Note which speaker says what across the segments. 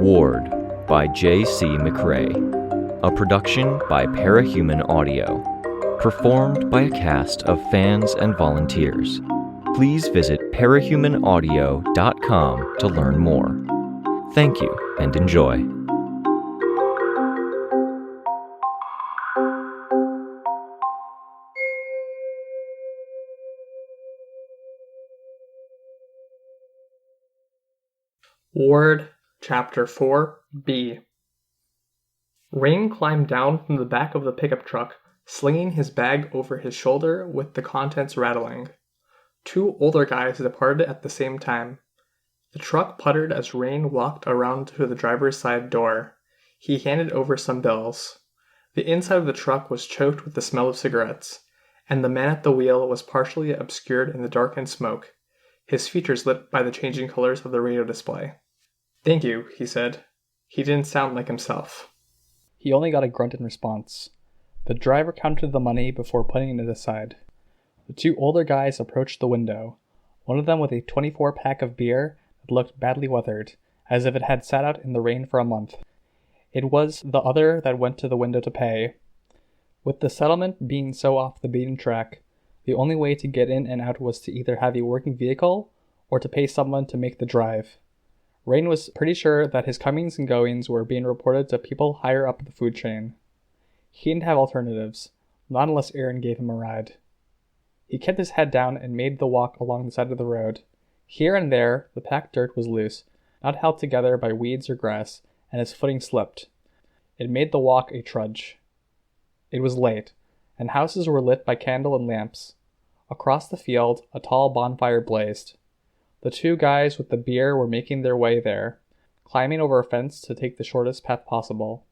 Speaker 1: Ward by J.C. McRae. A production by Parahuman Audio. Performed by a cast of fans and volunteers. Please visit parahumanaudio.com to learn more. Thank you and enjoy.
Speaker 2: Ward, Chapter 4B. Rain climbed down from the back of the pickup truck, slinging his bag over his shoulder with the contents rattling. Two older guys departed at the same time. The truck puttered as Rain walked around to the driver's side door. He handed over some bills. The inside of the truck was choked with the smell of cigarettes, and the man at the wheel was partially obscured in the darkened smoke, his features lit by the changing colors of the radio display. "Thank you," he said. He didn't sound like himself.
Speaker 3: He only got a grunt in response. The driver counted the money before putting it aside. The two older guys approached the window, one of them with a 24-pack of beer that looked badly weathered, as if it had sat out in the rain for a month. It was the other that went to the window to pay. With the settlement being so off the beaten track, the only way to get in and out was to either have a working vehicle or to pay someone to make the drive. Rain was pretty sure that his comings and goings were being reported to people higher up the food chain. He didn't have alternatives, not unless Aaron gave him a ride. He kept his head down and made the walk along the side of the road. Here and there, the packed dirt was loose, not held together by weeds or grass, and his footing slipped. It made the walk a trudge. It was late, and houses were lit by candle and lamps. Across the field, a tall bonfire blazed. The two guys with the beer were making their way there, climbing over a fence to take the shortest path possible.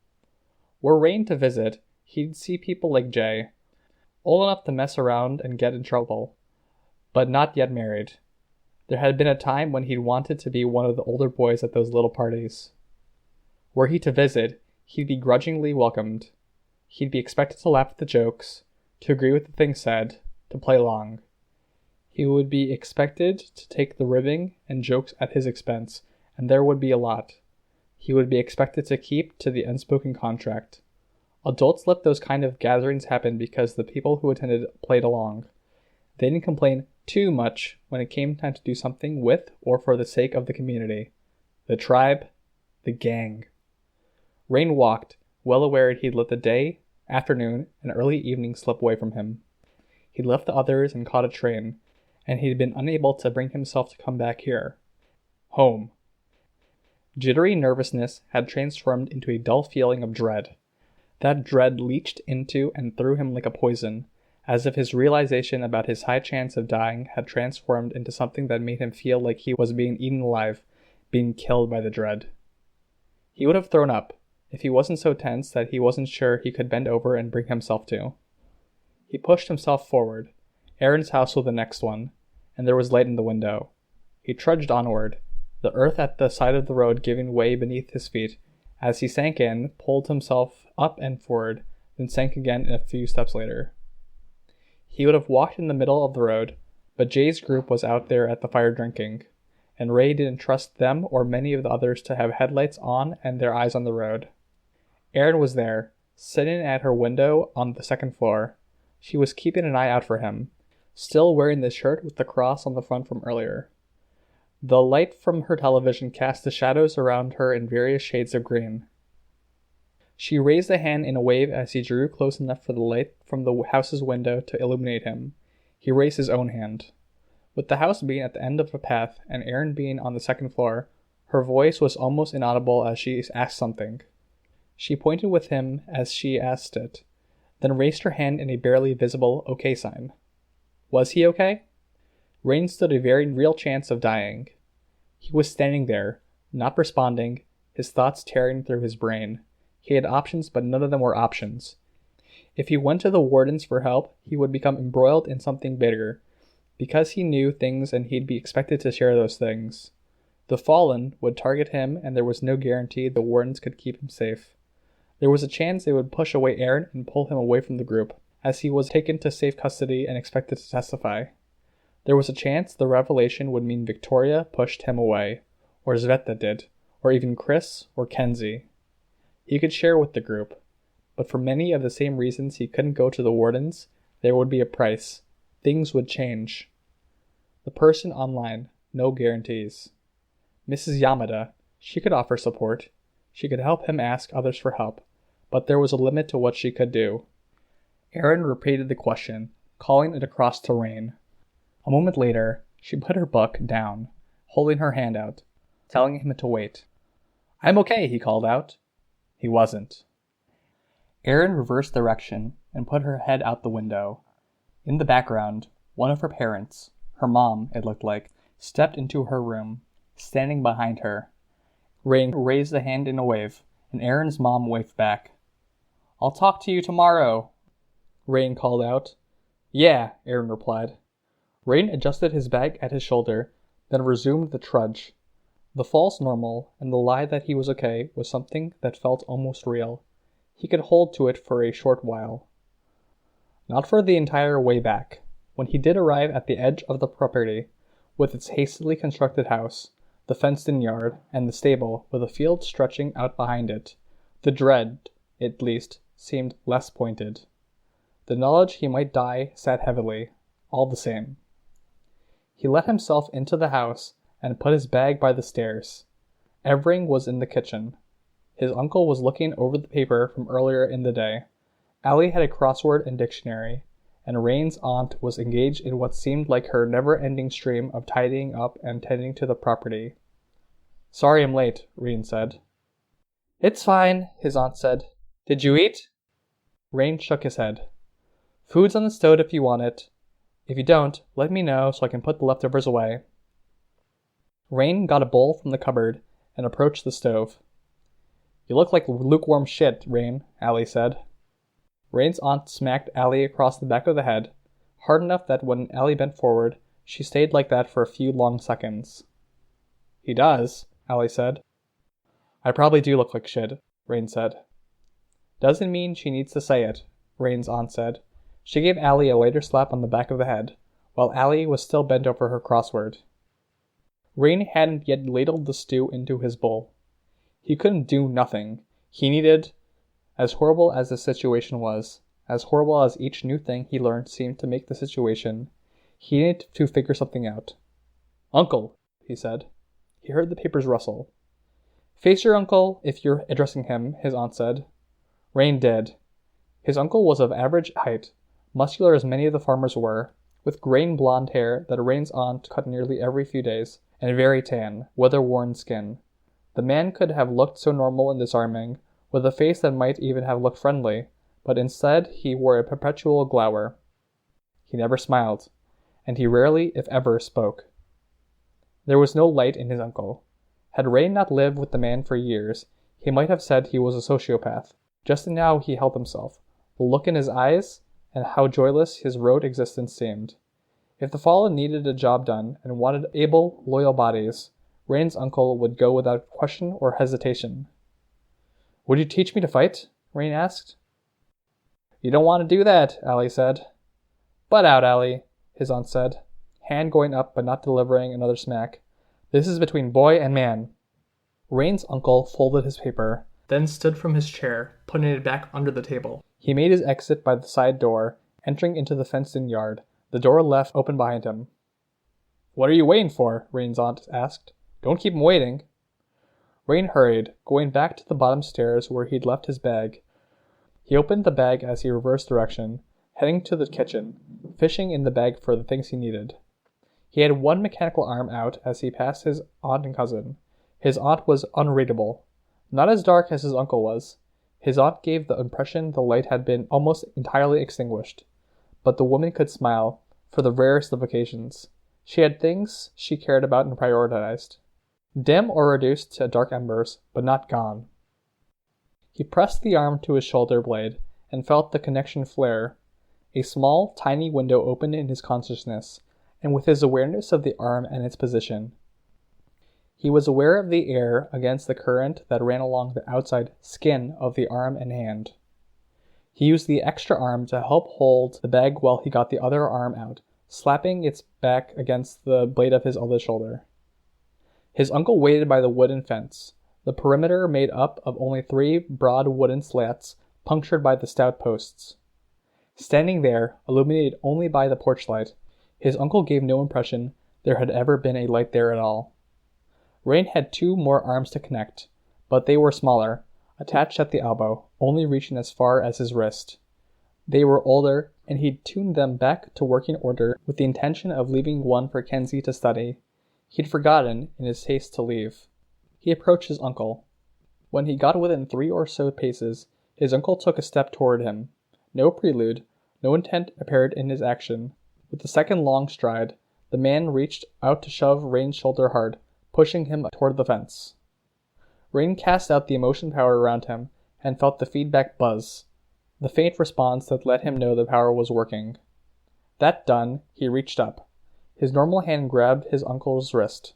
Speaker 3: Were Rain to visit, he'd see people like Jay, old enough to mess around and get in trouble, but not yet married. There had been a time when he'd wanted to be one of the older boys at those little parties. Were he to visit, he'd be grudgingly welcomed. He'd be expected to laugh at the jokes, to agree with the things said, to play along. He would be expected to take the ribbing and jokes at his expense, and there would be a lot. He would be expected to keep to the unspoken contract. Adults let those kind of gatherings happen because the people who attended played along. They didn't complain too much when it came time to do something with or for the sake of the community, the tribe, the gang. Rain walked, well aware he'd let the day, afternoon, and early evening slip away from him. He'd left the others and caught a train, and he'd been unable to bring himself to come back here. Home. Jittery nervousness had transformed into a dull feeling of dread. That dread leached into and through him like a poison, as if his realization about his high chance of dying had transformed into something that made him feel like he was being eaten alive, being killed by the dread. He would have thrown up, if he wasn't so tense that he wasn't sure he could bend over and bring himself to. He pushed himself forward. Aaron's house was the next one, and there was light in the window. He trudged onward, the earth at the side of the road giving way beneath his feet. As he sank in, pulled himself up and forward, then sank again a few steps later. He would have walked in the middle of the road, but Jay's group was out there at the fire drinking, and Ray didn't trust them or many of the others to have headlights on and their eyes on the road. Erin was there, sitting at her window on the second floor. She was keeping an eye out for him, still wearing the shirt with the cross on the front from earlier. The light from her television cast the shadows around her in various shades of green. She raised a hand in a wave as he drew close enough for the light from the house's window to illuminate him. He raised his own hand. With the house being at the end of a path and Erin being on the second floor, her voice was almost inaudible as she asked something. She pointed with him as she asked it, then raised her hand in a barely visible OK sign. Was he okay? Rain stood a very real chance of dying. He was standing there, not responding, his thoughts tearing through his brain. He had options, but none of them were options. If he went to the wardens for help, he would become embroiled in something bigger, because he knew things and he'd be expected to share those things. The Fallen would target him, and there was no guarantee the wardens could keep him safe. There was a chance they would push away Aaron and pull him away from the group, as he was taken to safe custody and expected to testify. There was a chance the revelation would mean Victoria pushed him away, or Sveta did, or even Chris or Kenzie. He could share with the group, but for many of the same reasons he couldn't go to the wardens, there would be a price. Things would change. The person online, no guarantees. Mrs. Yamada, she could offer support. She could help him ask others for help, but there was a limit to what she could do. Erin repeated the question, calling it across to Rain. A moment later, she put her book down, holding her hand out, telling him to wait. "I'm okay," he called out. He wasn't. Erin reversed direction and put her head out the window. In the background, one of her parents, her mom, it looked like, stepped into her room, standing behind her. Rain raised a hand in a wave, and Erin's mom waved back. "I'll talk to you tomorrow," Rain called out. "Yeah," Erin replied. Rain adjusted his bag at his shoulder, then resumed the trudge. The false normal and the lie that he was okay was something that felt almost real. He could hold to it for a short while. Not for the entire way back. When he did arrive at the edge of the property, with its hastily constructed house, the fenced-in yard, and the stable with a field stretching out behind it, the dread, at least, seemed less pointed. The knowledge he might die sat heavily, all the same. He let himself into the house and put his bag by the stairs. Evering was in the kitchen. His uncle was looking over the paper from earlier in the day. Allie had a crossword and dictionary, and Rain's aunt was engaged in what seemed like her never-ending stream of tidying up and tending to the property. "Sorry I'm late," Rain said. "It's fine," his aunt said. "Did you eat?" Rain shook his head. "Food's on the stove if you want it. If you don't, let me know so I can put the leftovers away." Rain got a bowl from the cupboard and approached the stove. "You look like lukewarm shit, Rain," Allie said. Rain's aunt smacked Allie across the back of the head, hard enough that when Allie bent forward, she stayed like that for a few long seconds. "He does," Allie said. "I probably do look like shit," Rain said. "Doesn't mean she needs to say it," Rain's aunt said. She gave Allie a later slap on the back of the head, while Allie was still bent over her crossword. Rain hadn't yet ladled the stew into his bowl. He couldn't do nothing. He needed, as horrible as the situation was, as horrible as each new thing he learned seemed to make the situation, he needed to figure something out. "Uncle," he said. He heard the papers rustle. "Face your uncle if you're addressing him," his aunt said. Rain did. His uncle was of average height, muscular as many of the farmers were, with graying blonde hair that Rain's aunt cut nearly every few days, and very tan, weather-worn skin. The man could have looked so normal and disarming, with a face that might even have looked friendly, but instead he wore a perpetual glower. He never smiled, and he rarely, if ever, spoke. There was no light in his uncle. Had Rain not lived with the man for years, he might have said he was a sociopath. Just now he held himself, the look in his eyes, and how joyless his road existence seemed. If the fallen needed a job done and wanted able, loyal bodies, Rain's uncle would go without question or hesitation. "Would you teach me to fight?" Rain asked. "You don't want to do that," Allie said. "Butt out, Allie," his aunt said, hand going up but not delivering another smack. "This is between boy and man." Rain's uncle folded his paper, then stood from his chair, putting it back under the table. He made his exit by the side door, entering into the fenced-in yard, the door left open behind him. "What are you waiting for?" Rain's aunt asked. "Don't keep him waiting." Rain hurried, going back to the bottom stairs where he'd left his bag. He opened the bag as he reversed direction, heading to the kitchen, fishing in the bag for the things he needed. He had one mechanical arm out as he passed his aunt and cousin. His aunt was unreadable. Not as dark as his uncle was. His aunt gave the impression the light had been almost entirely extinguished. But the woman could smile, for the rarest of occasions. She had things she cared about and prioritized. Dim or reduced to dark embers, but not gone. He pressed the arm to his shoulder blade and felt the connection flare. A small, tiny window opened in his consciousness, and with his awareness of the arm and its position. He was aware of the air against the current that ran along the outside skin of the arm and hand. He used the extra arm to help hold the bag while he got the other arm out, slapping its back against the blade of his other shoulder. His uncle waited by the wooden fence, the perimeter made up of only 3 broad wooden slats punctured by the stout posts. Standing there, illuminated only by the porch light, his uncle gave no impression there had ever been a light there at all. Rain had 2 more arms to connect, but they were smaller, attached at the elbow, only reaching as far as his wrist. They were older, and he'd tuned them back to working order with the intention of leaving one for Kenzie to study. He'd forgotten in his haste to leave. He approached his uncle. When he got within 3 or so paces, his uncle took a step toward him. No prelude, no intent appeared in his action. With the second long stride, the man reached out to shove Rain's shoulder hard, pushing him toward the fence. Rain cast out the emotion power around him and felt the feedback buzz, the faint response that let him know the power was working. That done, he reached up. His normal hand grabbed his uncle's wrist.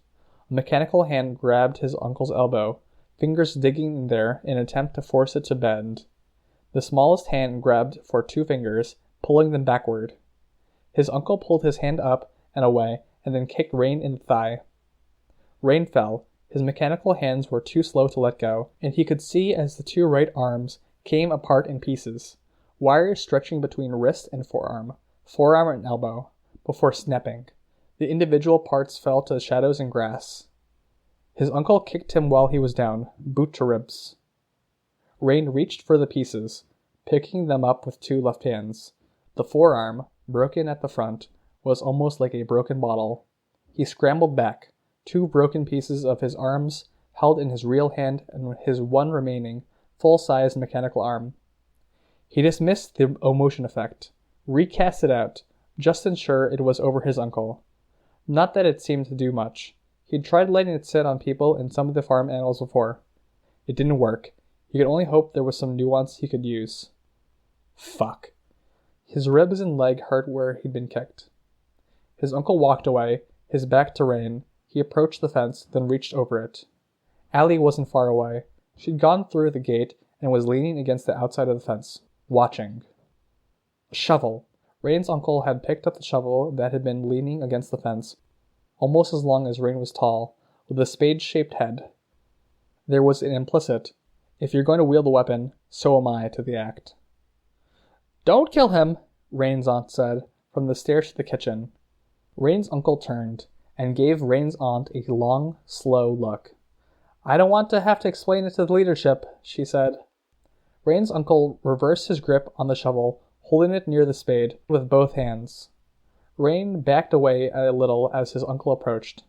Speaker 3: A mechanical hand grabbed his uncle's elbow, fingers digging in there in an attempt to force it to bend. The smallest hand grabbed for 2 fingers, pulling them backward. His uncle pulled his hand up and away, and then kicked Rain in the thigh. Rain fell. His mechanical hands were too slow to let go, and he could see as the 2 right arms came apart in pieces, wires stretching between wrist and forearm and elbow, before snapping. The individual parts fell to the shadows and grass. His uncle kicked him while he was down, boot to ribs. Rain reached for the pieces, picking them up with 2 left hands. The forearm, broken at the front, was almost like a broken bottle. He scrambled back, 2 broken pieces of his arms held in his real hand and his one remaining, full-sized mechanical arm. He dismissed the emotion effect, recast it out, just ensure it was over his uncle. Not that it seemed to do much. He'd tried letting it sit on people and some of the farm animals before. It didn't work. He could only hope there was some nuance he could use. Fuck. His ribs and leg hurt where he'd been kicked. His uncle walked away, his back to Rain. He approached the fence, then reached over it. Allie wasn't far away. She'd gone through the gate and was leaning against the outside of the fence, watching. A shovel. Rain's uncle had picked up the shovel that had been leaning against the fence, almost as long as Rain was tall, with a spade-shaped head. There was an implicit, if you're going to wield a weapon, so am I, to the act. Don't kill him, Rain's aunt said, from the stairs to the kitchen. Rain's uncle turned, and gave Rain's aunt a long, slow look. I don't want to have to explain it to the leadership, she said. Rain's uncle reversed his grip on the shovel, holding it near the spade with both hands. Rain backed away a little as his uncle approached.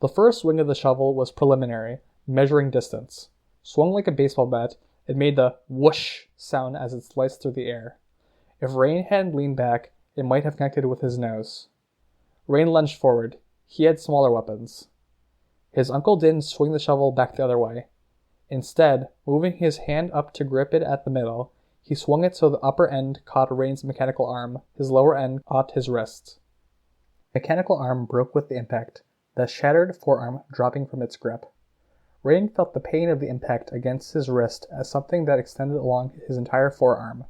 Speaker 3: The first swing of the shovel was preliminary, measuring distance. Swung like a baseball bat, it made the whoosh sound as it sliced through the air. If Rain hadn't leaned back, it might have connected with his nose. Rain lunged forward. He had smaller weapons. His uncle didn't swing the shovel back the other way. Instead, moving his hand up to grip it at the middle, he swung it so the upper end caught Rain's mechanical arm, his lower end caught his wrist. Mechanical arm broke with the impact, the shattered forearm dropping from its grip. Rain felt the pain of the impact against his wrist as something that extended along his entire forearm,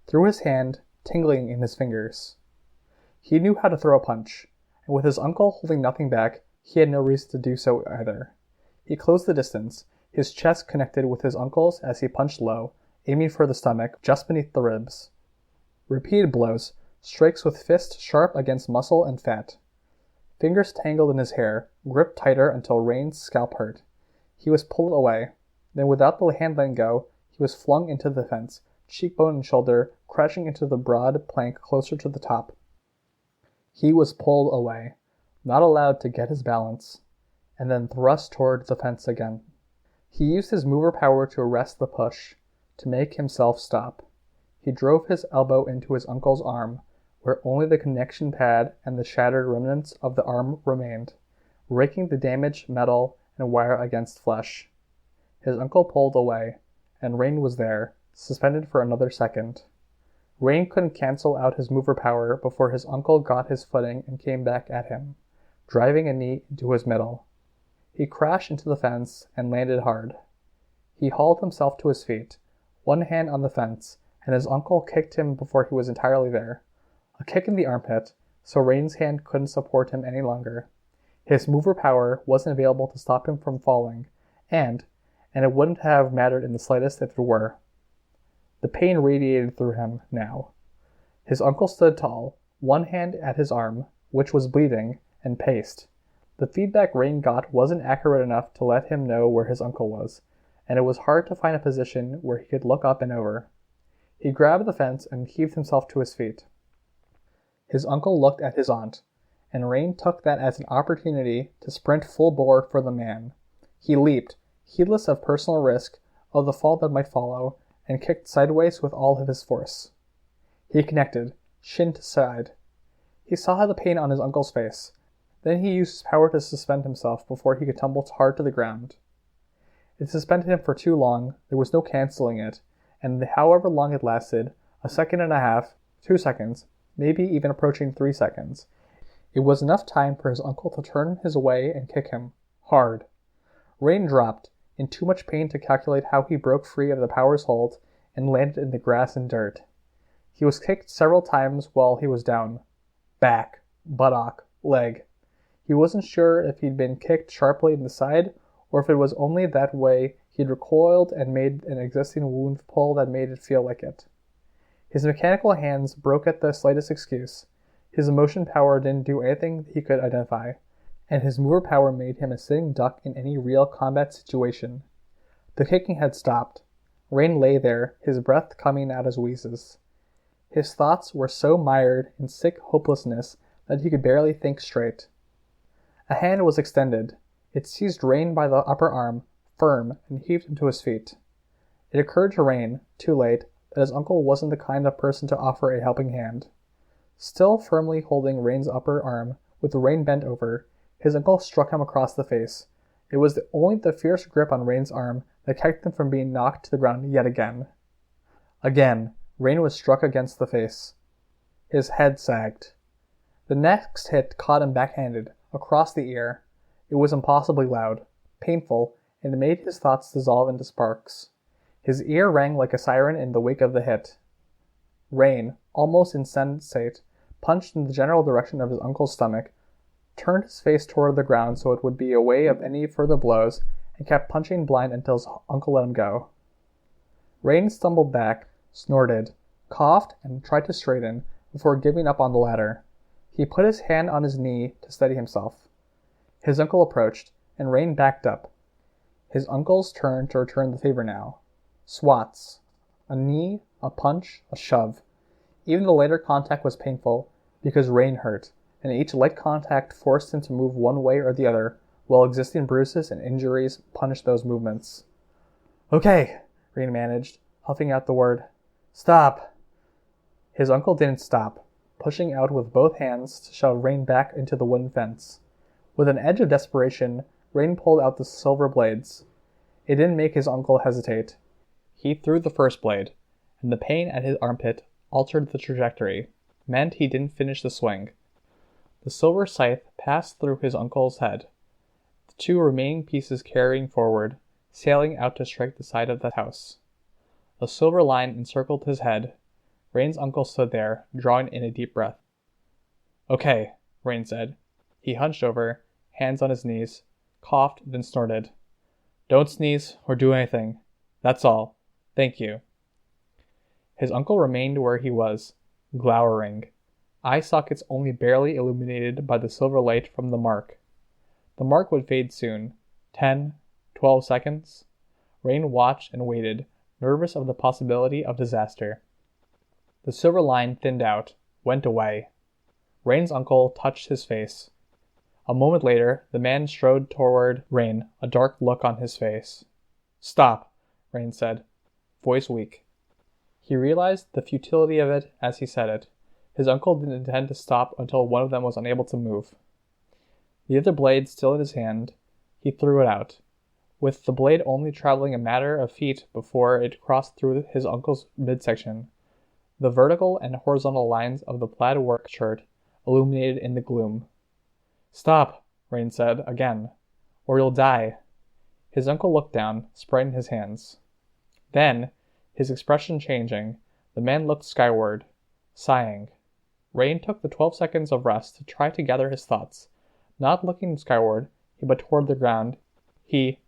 Speaker 3: through his hand, tingling in his fingers. He knew how to throw a punch, and with his uncle holding nothing back, he had no reason to do so either. He closed the distance, his chest connected with his uncle's as he punched low, aiming for the stomach, just beneath the ribs. Repeated blows, strikes with fist sharp against muscle and fat. Fingers tangled in his hair, gripped tighter until Rain's scalp hurt. He was pulled away. Then without the hand letting go, he was flung into the fence, cheekbone and shoulder crashing into the broad plank closer to the top. He was pulled away, not allowed to get his balance, and then thrust toward the fence again. He used his mover power to arrest the push, to make himself stop. He drove his elbow into his uncle's arm, where only the connection pad and the shattered remnants of the arm remained, raking the damaged metal and wire against flesh. His uncle pulled away, and Rain was there, suspended for another second. Rain couldn't cancel out his mover power before his uncle got his footing and came back at him, driving a knee into his middle. He crashed into the fence and landed hard. He hauled himself to his feet, one hand on the fence, and his uncle kicked him before he was entirely there. A kick in the armpit, so Rain's hand couldn't support him any longer. His mover power wasn't available to stop him from falling, and and it wouldn't have mattered in the slightest if it were. The pain radiated through him now. His uncle stood tall, one hand at his arm, which was bleeding, and paced. The feedback Rain got wasn't accurate enough to let him know where his uncle was, and it was hard to find a position where he could look up and over. He grabbed the fence and heaved himself to his feet. His uncle looked at his aunt, and Rain took that as an opportunity to sprint full bore for the man. He leaped, heedless of personal risk, of the fall that might follow, and kicked sideways with all of his force. He connected, shin to side. He saw the pain on his uncle's face. Then he used his power to suspend himself before he could tumble hard to the ground. It suspended him for too long, there was no canceling it, and however long it lasted, a second and a half, 2 seconds, maybe even approaching 3 seconds, it was enough time for his uncle to turn his way and kick him, hard. Rain dropped, in too much pain to calculate how he broke free of the power's hold, and landed in the grass and dirt. He was kicked several times while he was down. Back, buttock, leg. He wasn't sure if he'd been kicked sharply in the side, or if it was only that way he'd recoiled and made an existing wound pull that made it feel like it. His mechanical hands broke at the slightest excuse. His emotion power didn't do anything he could identify, and his mover power made him a sitting duck in any real combat situation. The kicking had stopped. Rain lay there, his breath coming out as wheezes. His thoughts were so mired in sick hopelessness that he could barely think straight. A hand was extended. It seized Rain by the upper arm, firm, and heaved him to his feet. It occurred to Rain, too late, that his uncle wasn't the kind of person to offer a helping hand. Still firmly holding Rain's upper arm, with Rain bent over, his uncle struck him across the face. It was only the fierce grip on Rain's arm that kept him from being knocked to the ground yet again. Again, Rain was struck against the face. His head sagged. The next hit caught him backhanded, across the ear. It was impossibly loud, painful, and it made his thoughts dissolve into sparks. His ear rang like a siren in the wake of the hit. Rain, almost insensate, punched in the general direction of his uncle's stomach, turned his face toward the ground so it would be away of any further blows, and kept punching blind until his uncle let him go. Rain stumbled back, snorted, coughed, and tried to straighten before giving up on the ladder. He put his hand on his knee to steady himself. His uncle approached, and Rain backed up. His uncle's turn to return the favor now. Swats. A knee, a punch, a shove. Even the later contact was painful, because Rain hurt, and each light contact forced him to move one way or the other, while existing bruises and injuries punished those movements. "Okay," Rain managed, huffing out the word. "Stop." His uncle didn't stop, pushing out with both hands to shove Rain back into the wooden fence. With an edge of desperation, Rain pulled out the silver blades. It didn't make his uncle hesitate. He threw the first blade, and the pain at his armpit altered the trajectory, meant he didn't finish the swing. The silver scythe passed through his uncle's head, the two remaining pieces carrying forward, sailing out to strike the side of the house. A silver line encircled his head. Rain's uncle stood there, drawing in a deep breath. "Okay," Rain said. He hunched over, hands on his knees, coughed, then snorted. "Don't sneeze or do anything. That's all. Thank you." His uncle remained where he was, glowering, eye sockets only barely illuminated by the silver light from the mark. The mark would fade soon. 10, 12 seconds. Rain watched and waited, nervous of the possibility of disaster. The silver line thinned out, went away. Rain's uncle touched his face. A moment later, the man strode toward Rain, a dark look on his face. "Stop," Rain said, voice weak. He realized the futility of it as he said it. His uncle didn't intend to stop until one of them was unable to move. The other blade still in his hand, he threw it out, with the blade only traveling a matter of feet before it crossed through his uncle's midsection. The vertical and horizontal lines of the plaid work shirt illuminated in the gloom. "Stop," Rain said again, "or you'll die." His uncle looked down, spreading his hands. Then, his expression changing, the man looked skyward, sighing. Rain took the 12 seconds of rest to try to gather his thoughts. Not looking skyward, but toward the ground, he,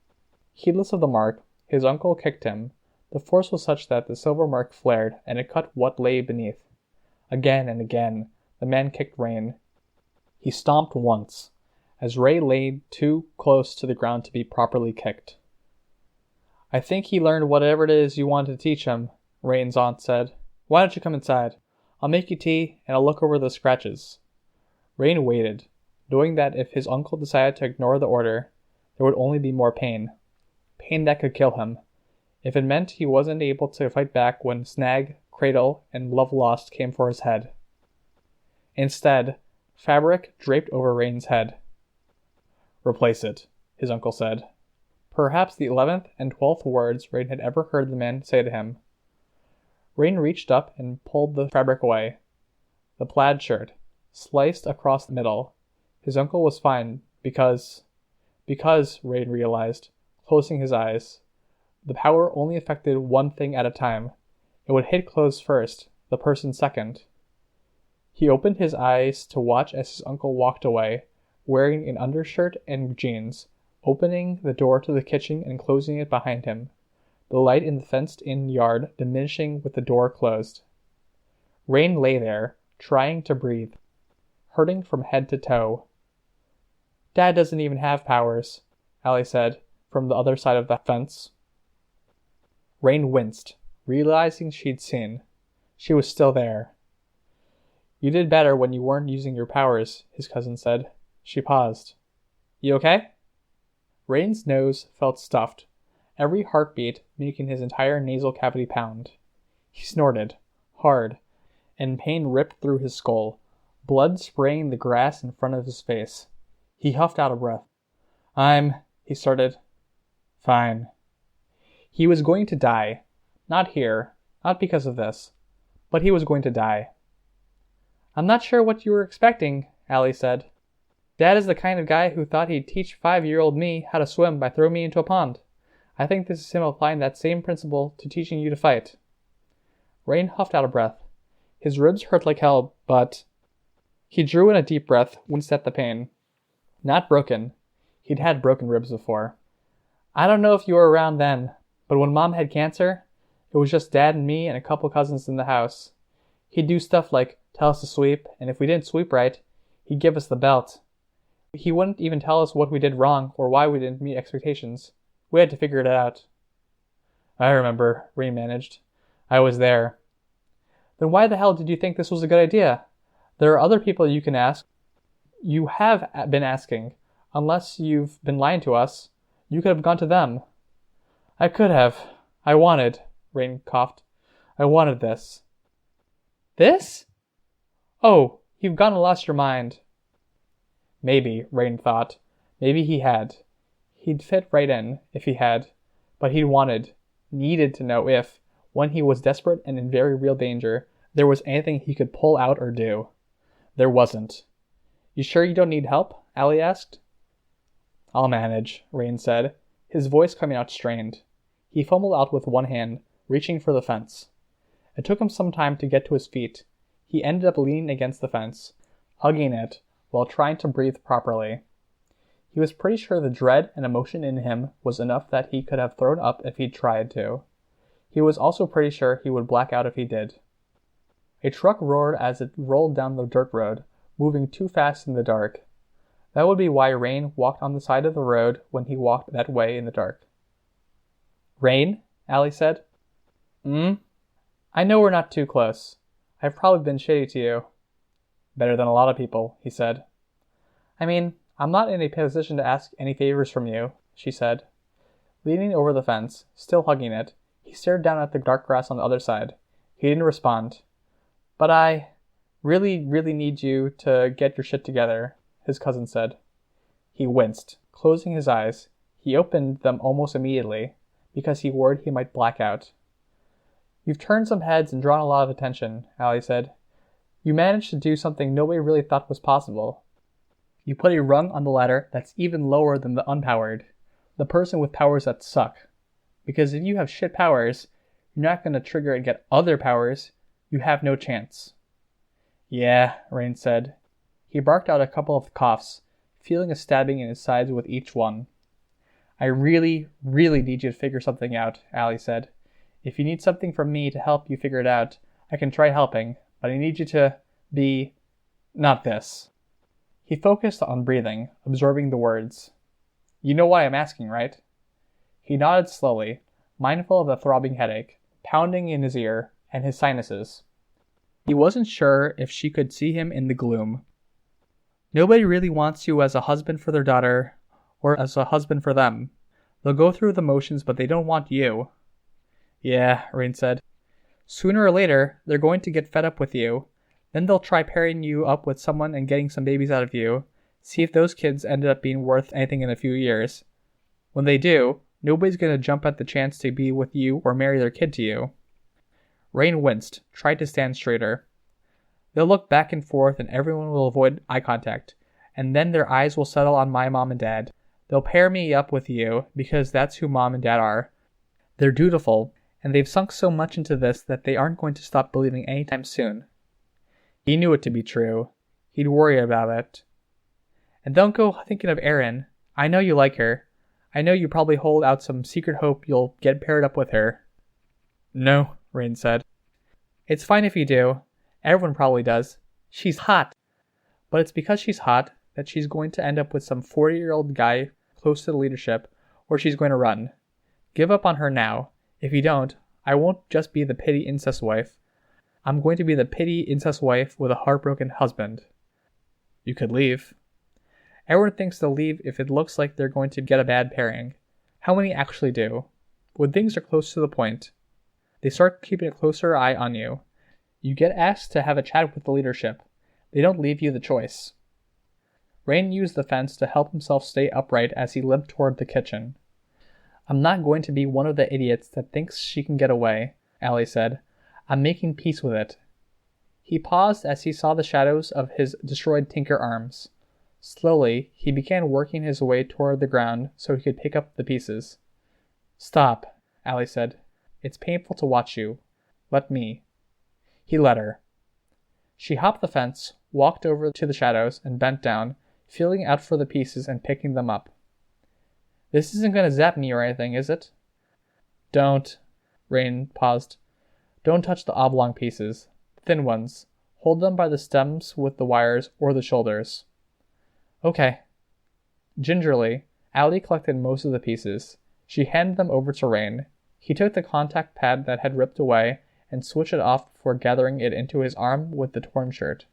Speaker 3: heedless of the mark, His uncle kicked him. The force was such that the silver mark flared, and it cut what lay beneath. Again and again, the man kicked Rain. He stomped once, as Ray lay too close to the ground to be properly kicked. "I think he learned whatever it is you wanted to teach him," Rain's aunt said. "Why don't you come inside? I'll make you tea, and I'll look over the scratches." Rain waited, knowing that if his uncle decided to ignore the order, there would only be more pain. Pain that could kill him, if it meant he wasn't able to fight back when Snag, Cradle, and Love Lost came for his head. Instead, fabric draped over Rain's head. "Replace it," his uncle said. Perhaps the 11th and 12th words Rain had ever heard the man say to him. Rain reached up and pulled the fabric away. The plaid shirt, sliced across the middle. His uncle was fine because, Rain realized, closing his eyes, the power only affected one thing at a time. It would hit clothes first, the person second. He opened his eyes to watch as his uncle walked away, wearing an undershirt and jeans, opening the door to the kitchen and closing it behind him, the light in the fenced-in yard diminishing with the door closed. Rain lay there, trying to breathe, hurting from head to toe. "Dad doesn't even have powers," Allie said, from the other side of the fence. Rain winced, realizing she'd seen. She was still there. "You did better when you weren't using your powers," his cousin said. She paused. "You okay?" Rain's nose felt stuffed, every heartbeat making his entire nasal cavity pound. He snorted, hard, and pain ripped through his skull, blood spraying the grass in front of his face. He huffed out a breath. He started. "Fine." He was going to die. Not here, not because of this, but he was going to die. "I'm not sure what you were expecting," Allie said. "Dad is the kind of guy who thought he'd teach 5-year-old me how to swim by throwing me into a pond. I think this is him applying that same principle to teaching you to fight." Rain huffed out a breath. His ribs hurt like hell, but... He drew in a deep breath, winced at the pain. Not broken. He'd had broken ribs before. "I don't know if you were around then, but when Mom had cancer, it was just Dad and me and a couple cousins in the house. He'd do stuff like tell us to sweep, and if we didn't sweep right, he'd give us the belt. He wouldn't even tell us what we did wrong or why we didn't meet expectations. We had to figure it out." "I remember," Rain managed. "I was there." "Then why the hell did you think this was a good idea? There are other people you can ask. You have been asking. Unless you've been lying to us, you could have gone to them." "I could have. I wanted," Rain coughed. "I wanted this." "This? Oh, you've gone and lost your mind." Maybe, Rain thought. Maybe he had. He'd fit right in, if he had. But he'd needed to know if, when he was desperate and in very real danger, there was anything he could pull out or do. There wasn't. "You sure you don't need help?" Allie asked. "I'll manage," Rain said, his voice coming out strained. He fumbled out with one hand, reaching for the fence. It took him some time to get to his feet. He ended up leaning against the fence, hugging it, while trying to breathe properly. He was pretty sure the dread and emotion in him was enough that he could have thrown up if he'd tried to. He was also pretty sure he would black out if he did. A truck roared as it rolled down the dirt road, moving too fast in the dark. That would be why Rain walked on the side of the road when he walked that way in the dark. "Rain?" Allie said. "I know we're not too close. I've probably been shitty to you." "Better than a lot of people," he said. "I mean, I'm not in a position to ask any favors from you," she said. Leaning over the fence, still hugging it, he stared down at the dark grass on the other side. He didn't respond. "But I really need you to get your shit together," his cousin said. He winced, closing his eyes. He opened them almost immediately, because he worried he might black out. "You've turned some heads and drawn a lot of attention," Allie said. "You managed to do something nobody really thought was possible. You put a rung on the ladder that's even lower than the unpowered, the person with powers that suck. Because if you have shit powers, you're not going to trigger and get other powers. You have no chance." "Yeah," Rain said. He barked out a couple of coughs, feeling a stabbing in his sides with each one. I really, really need you to figure something out, Allie said. If you need something from me to help you figure it out, I can try helping, but I need you to be... not this. He focused on breathing, absorbing the words. You know why I'm asking, right? He nodded slowly, mindful of the throbbing headache, pounding in his ear, and his sinuses. He wasn't sure if she could see him in the gloom. Nobody really wants you as a husband for their daughter, or as a husband for them. They'll go through the motions, but they don't want you. Yeah, Rain said. Sooner or later, they're going to get fed up with you. Then they'll try pairing you up with someone and getting some babies out of you. See if those kids ended up being worth anything in a few years. When they do, nobody's going to jump at the chance to be with you or marry their kid to you. Rain winced, tried to stand straighter. They'll look back and forth and everyone will avoid eye contact, and then their eyes will settle on my mom and dad. They'll pair me up with you because that's who mom and dad are. They're dutiful, and they've sunk so much into this that they aren't going to stop believing anytime soon. He knew it to be true. He'd worry about it. And don't go thinking of Erin. I know you like her. I know you probably hold out some secret hope you'll get paired up with her. No, Rain said. It's fine if you do. Everyone probably does. She's hot. But it's because she's hot that she's going to end up with some 40-year-old guy close to the leadership, or she's going to run. Give up on her now. If you don't, I won't just be the pity incest wife. I'm going to be the pity incest wife with a heartbroken husband. You could leave. Everyone thinks they'll leave if it looks like they're going to get a bad pairing. How many actually do? When things are close to the point, they start keeping a closer eye on you. You get asked to have a chat with the leadership. They don't leave you the choice. Rain used the fence to help himself stay upright as he limped toward the kitchen. I'm not going to be one of the idiots that thinks she can get away, Allie said. I'm making peace with it. He paused as he saw the shadows of his destroyed tinker arms. Slowly, he began working his way toward the ground so he could pick up the pieces. Stop, Allie said. It's painful to watch you. Let me. He let her. She hopped the fence, walked over to the shadows, and bent down, feeling out for the pieces and picking them up. This isn't going to zap me or anything, is it? Don't. Rain paused. Don't touch the oblong pieces. Thin ones. Hold them by the stems with the wires or the shoulders. Okay. Gingerly, Allie collected most of the pieces. She handed them over to Rain. He took the contact pad that had ripped away and switched it off before gathering it into his arm with the torn shirt.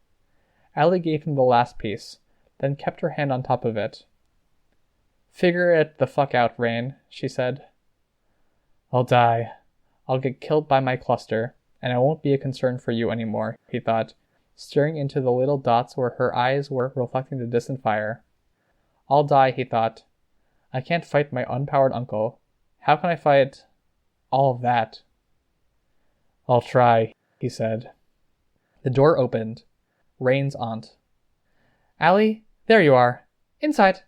Speaker 3: Allie gave him the last piece, then kept her hand on top of it. Figure it the fuck out, Rain, she said. I'll die. I'll get killed by my cluster, and I won't be a concern for you anymore, he thought, staring into the little dots where her eyes were reflecting the distant fire. I'll die, he thought. I can't fight my unpowered uncle. How can I fight all of that? I'll try, he said. The door opened. Rain's aunt. Allie, there you are. Inside.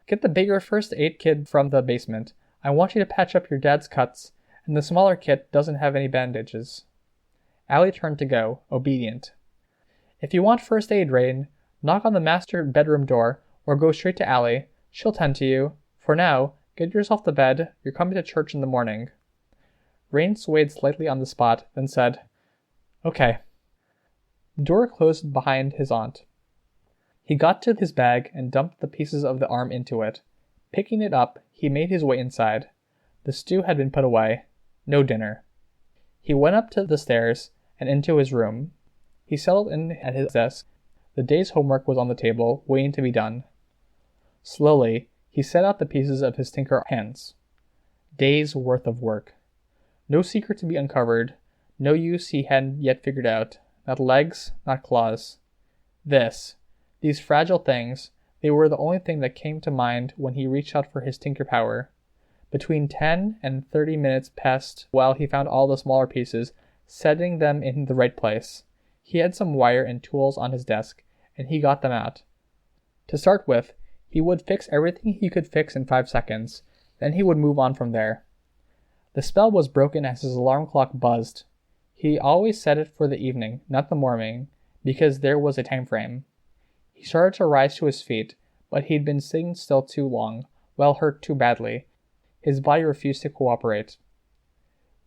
Speaker 3: Get the bigger first aid kit from the basement. I want you to patch up your dad's cuts, and the smaller kit doesn't have any bandages. Allie turned to go, obedient. If you want first aid, Rain, knock on the master bedroom door or go straight to Allie. She'll tend to you. For now, get yourself to bed. You're coming to church in the morning. Rain swayed slightly on the spot, then said, Okay. The door closed behind his aunt. He got to his bag and dumped the pieces of the arm into it. Picking it up, he made his way inside. The stew had been put away. No dinner. He went up to the stairs and into his room. He settled in at his desk. The day's homework was on the table, waiting to be done. Slowly, he set out the pieces of his tinker hands. Days' worth of work. No secret to be uncovered. No use he hadn't yet figured out. Not legs, not claws. These fragile things, they were the only thing that came to mind when he reached out for his tinker power. Between 10 and 30 minutes passed while he found all the smaller pieces, setting them in the right place. He had some wire and tools on his desk, and he got them out. To start with, he would fix everything he could fix in 5 seconds, then he would move on from there. The spell was broken as his alarm clock buzzed. He always set it for the evening, not the morning, because there was a time frame. He started to rise to his feet, but he'd been sitting still too long, well hurt too badly, His body refused to cooperate.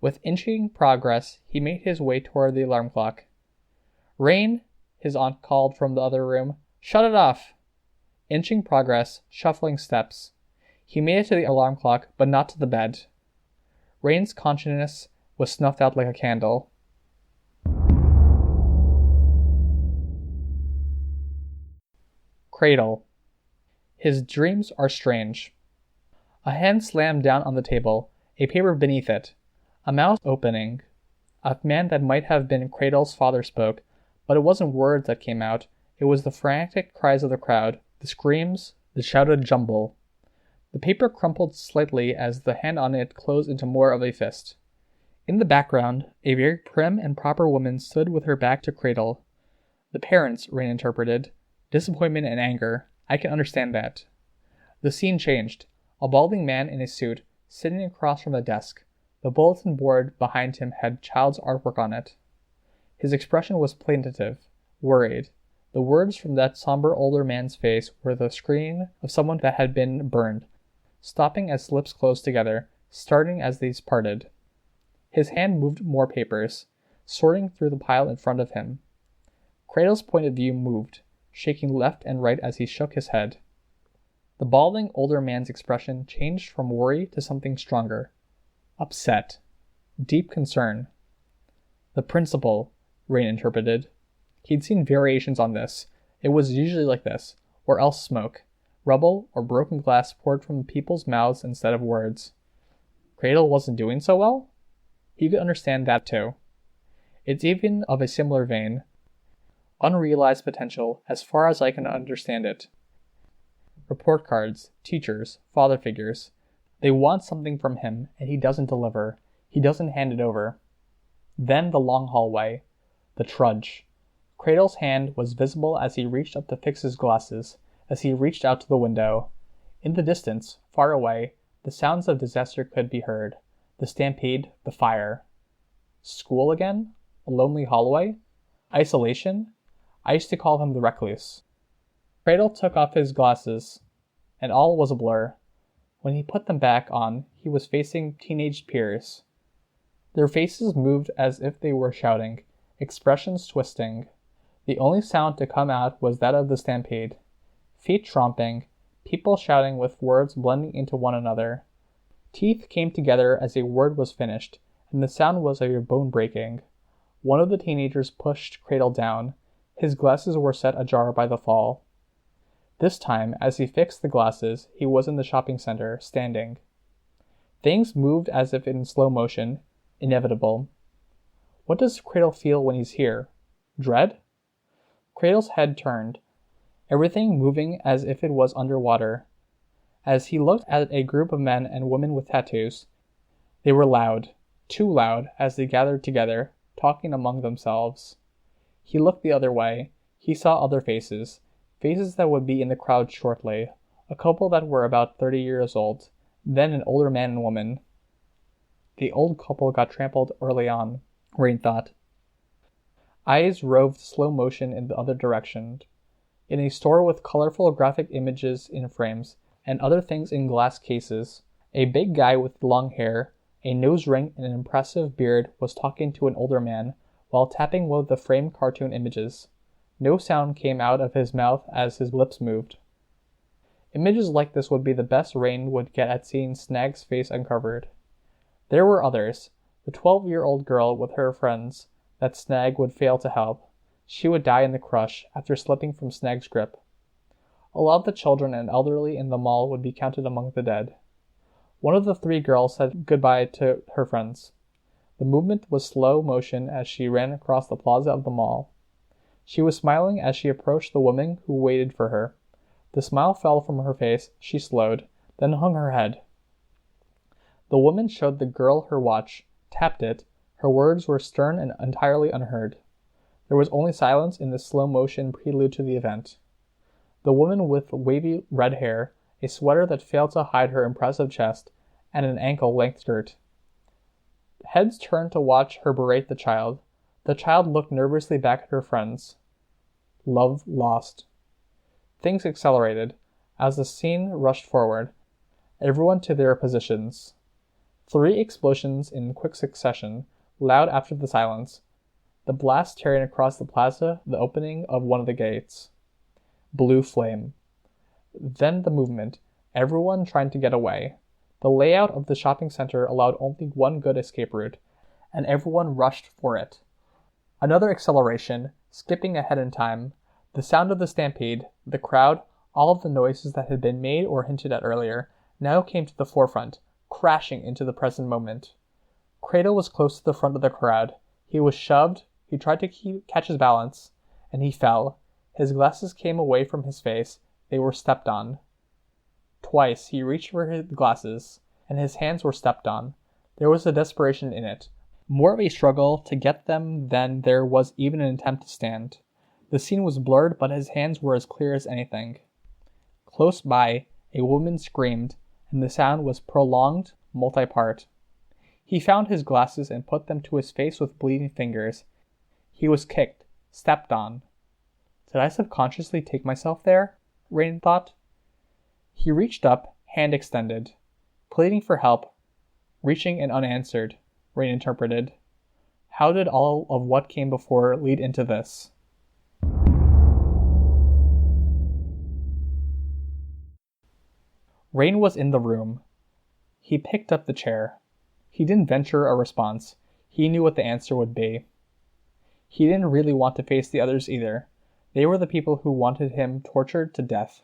Speaker 3: With inching progress, he made his way toward the alarm clock. "Rain," his aunt called from the other room. "Shut it off." Inching progress, shuffling steps. He made it to the alarm clock, but not to the bed. Rain's consciousness was snuffed out like a candle. Cradle. His dreams are strange. A hand slammed down on the table, a paper beneath it, a mouth opening. A man that might have been Cradle's father spoke, but it wasn't words that came out, it was the frantic cries of the crowd, the screams, the shouted jumble. The paper crumpled slightly as the hand on it closed into more of a fist. In the background, a very prim and proper woman stood with her back to Cradle. The parents, Rain interpreted. Disappointment and anger. I can understand that. The scene changed. A balding man in a suit, sitting across from the desk. The bulletin board behind him had child's artwork on it. His expression was plaintive, worried. The words from that somber older man's face were the scream of someone that had been burned, stopping as lips closed together, starting as these parted. His hand moved more papers, sorting through the pile in front of him. Cradle's point of view moved, shaking left and right as he shook his head. The balding older man's expression changed from worry to something stronger. Upset. Deep concern. The principal, Rain interpreted. He'd seen variations on this. It was usually like this, or else smoke, rubble, or broken glass poured from people's mouths instead of words. Cradle wasn't doing so well? He could understand that too. It's even of a similar vein. Unrealized potential, as far as I can understand it. Report cards, teachers, father figures. They want something from him, and he doesn't deliver. He doesn't hand it over. Then the long hallway. The trudge. Cradle's hand was visible as he reached up to fix his glasses, as he reached out to the window. In the distance, far away, the sounds of disaster could be heard. The stampede, the fire. School again? A lonely hallway? Isolation? I used to call him the recluse. Cradle took off his glasses, and all was a blur. When he put them back on, he was facing teenage peers. Their faces moved as if they were shouting, expressions twisting. The only sound to come out was that of the stampede. Feet tromping, people shouting with words blending into one another. Teeth came together as a word was finished, and the sound was of a bone breaking. One of the teenagers pushed Cradle down. His glasses were set ajar by the fall. This time, as he fixed the glasses, he was in the shopping center, standing. Things moved as if in slow motion, inevitable. What does Cradle feel when he's here? Dread? Cradle's head turned, everything moving as if it was underwater. As he looked at a group of men and women with tattoos, they were loud, too loud, as they gathered together, talking among themselves. He looked the other way. He saw other faces, faces that would be in the crowd shortly, a couple that were about 30 years old, then an older man and woman. The old couple got trampled early on, Rain thought. Eyes roved slow motion in the other direction. In a store with colorful graphic images in frames, and other things in glass cases, a big guy with long hair, a nose ring, and an impressive beard was talking to an older man while tapping one of the framed cartoon images. No sound came out of his mouth as his lips moved. Images like this would be the best Rain would get at seeing Snag's face uncovered. There were others. The 12-year-old girl with her friends that Snag would fail to help. She would die in the crush after slipping from Snag's grip. A lot of the children and elderly in the mall would be counted among the dead. One of the 3 girls said goodbye to her friends. The movement was slow motion as she ran across the plaza of the mall. She was smiling as she approached the woman who waited for her. The smile fell from her face, she slowed, then hung her head. The woman showed the girl her watch, tapped it. Her words were stern and entirely unheard. There was only silence in the slow-motion prelude to the event. The woman with wavy red hair, a sweater that failed to hide her impressive chest, and an ankle-length skirt. Heads turned to watch her berate the child. The child looked nervously back at her friends. Love lost. Things accelerated as the scene rushed forward. Everyone to their positions. 3 explosions in quick succession, loud after the silence. The blast tearing across the plaza, the opening of one of the gates. Blue flame. Then the movement, everyone trying to get away. The layout of the shopping center allowed only one good escape route, and everyone rushed for it. Another acceleration, skipping ahead in time. The sound of the stampede, the crowd, all of the noises that had been made or hinted at earlier, now came to the forefront, crashing into the present moment. Cradle was close to the front of the crowd. He was shoved, he tried to catch his balance, and he fell. His glasses came away from his face, they were stepped on. Twice he reached for his glasses, and his hands were stepped on. There was a desperation in it. More of a struggle to get them than there was even an attempt to stand. The scene was blurred, but his hands were as clear as anything. Close by, a woman screamed, and the sound was prolonged, multi-part. He found his glasses and put them to his face with bleeding fingers. He was kicked, stepped on. Did I subconsciously take myself there? Rain thought. He reached up, hand extended, pleading for help, reaching and unanswered, Rain interpreted. How did all of what came before lead into this? Rain was in the room. He picked up the chair. He didn't venture a response. He knew what the answer would be. He didn't really want to face the others either. They were the people who wanted him tortured to death.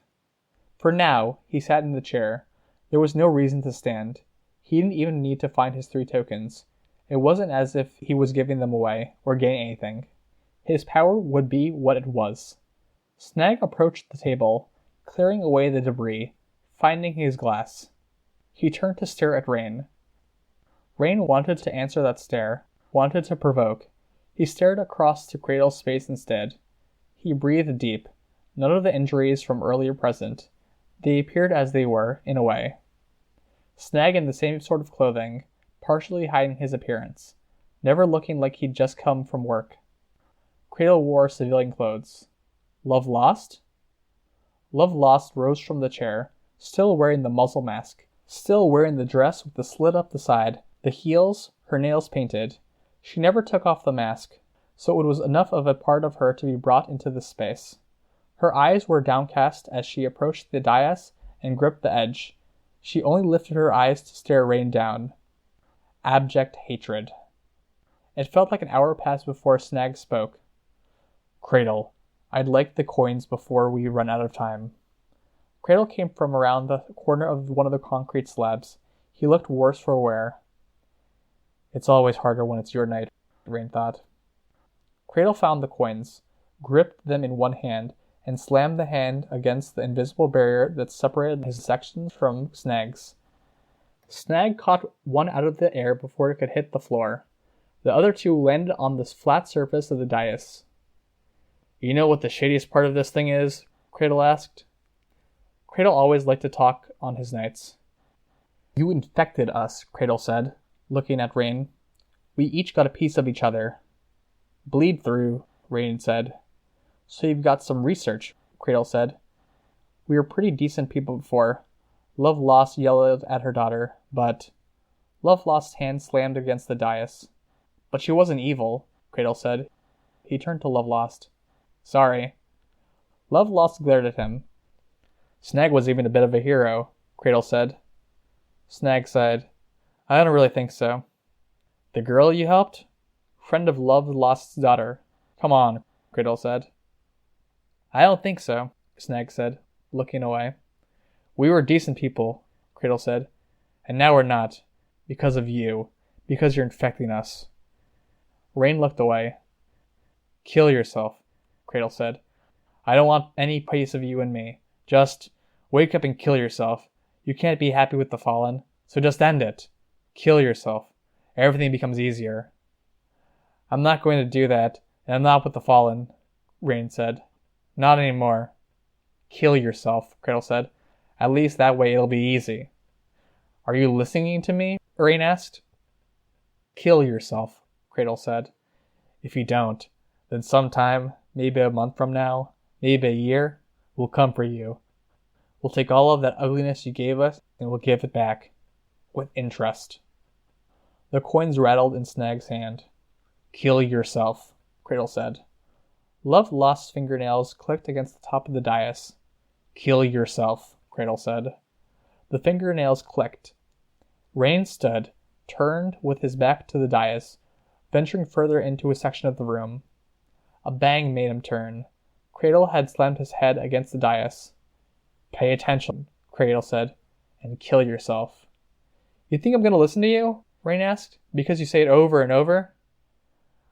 Speaker 3: For now, he sat in the chair. There was no reason to stand. He didn't even need to find his 3 tokens. It wasn't as if he was giving them away, or gaining anything. His power would be what it was. Snag approached the table, clearing away the debris, finding his glass. He turned to stare at Rain. Rain wanted to answer that stare, wanted to provoke. He stared across to Cradle's face instead. He breathed deep. None of the injuries from earlier present. They appeared as they were, in a way. Snag in the same sort of clothing, partially hiding his appearance, never looking like he'd just come from work. Cradle wore civilian clothes. Love lost? Love lost rose from the chair, still wearing the muzzle mask, still wearing the dress with the slit up the side, the heels, her nails painted. She never took off the mask, so it was enough of a part of her to be brought into this space. Her eyes were downcast as she approached the dais and gripped the edge. She only lifted her eyes to stare Rain down. Abject hatred. It felt like an hour passed before Snag spoke. Cradle, I'd like the coins before we run out of time. Cradle came from around the corner of one of the concrete slabs. He looked worse for wear. It's always harder when it's your night, Rain thought. Cradle found the coins, gripped them in one hand, and slammed the hand against the invisible barrier that separated his section from Snag's. Snag caught one out of the air before it could hit the floor. The other 2 landed on the flat surface of the dais. You know what the shadiest part of this thing is? Cradle asked. Cradle always liked to talk on his nights. You infected us, Cradle said, looking at Rain. We each got a piece of each other. Bleed through, Rain said. So you've got some research, Cradle said. We were pretty decent people before. Love Lost yelled at her daughter, but... Love Lost's hand slammed against the dais. But she wasn't evil, Cradle said. He turned to Love Lost. Sorry. Love Lost glared at him. Snag was even a bit of a hero, Cradle said. Snag sighed. I don't really think so. The girl you helped? Friend of Love Lost's daughter. Come on, Cradle said. I don't think so, Snag said, looking away. We were decent people, Cradle said, and now we're not, because of you, because you're infecting us. Rain looked away. Kill yourself, Cradle said. I don't want any piece of you in me. Just wake up and kill yourself. You can't be happy with the fallen, so just end it. Kill yourself. Everything becomes easier. I'm not going to do that, and I'm not with the fallen, Rain said. Not anymore. Kill yourself, Cradle said. At least that way it'll be easy. Are you listening to me? Rain asked. Kill yourself, Cradle said. If you don't, then sometime, maybe a month from now, maybe a year, we'll come for you. We'll take all of that ugliness you gave us, and we'll give it back. With interest. The coins rattled in Snag's hand. Kill yourself, Cradle said. Love Lost's fingernails clicked against the top of the dais. Kill yourself, Cradle said. The fingernails clicked. Rain stood, turned with his back to the dais, venturing further into a section of the room. A bang made him turn. Cradle had slammed his head against the dais. Pay attention, Cradle said, and kill yourself. You think I'm going to listen to you? Rain asked, because you say it over and over?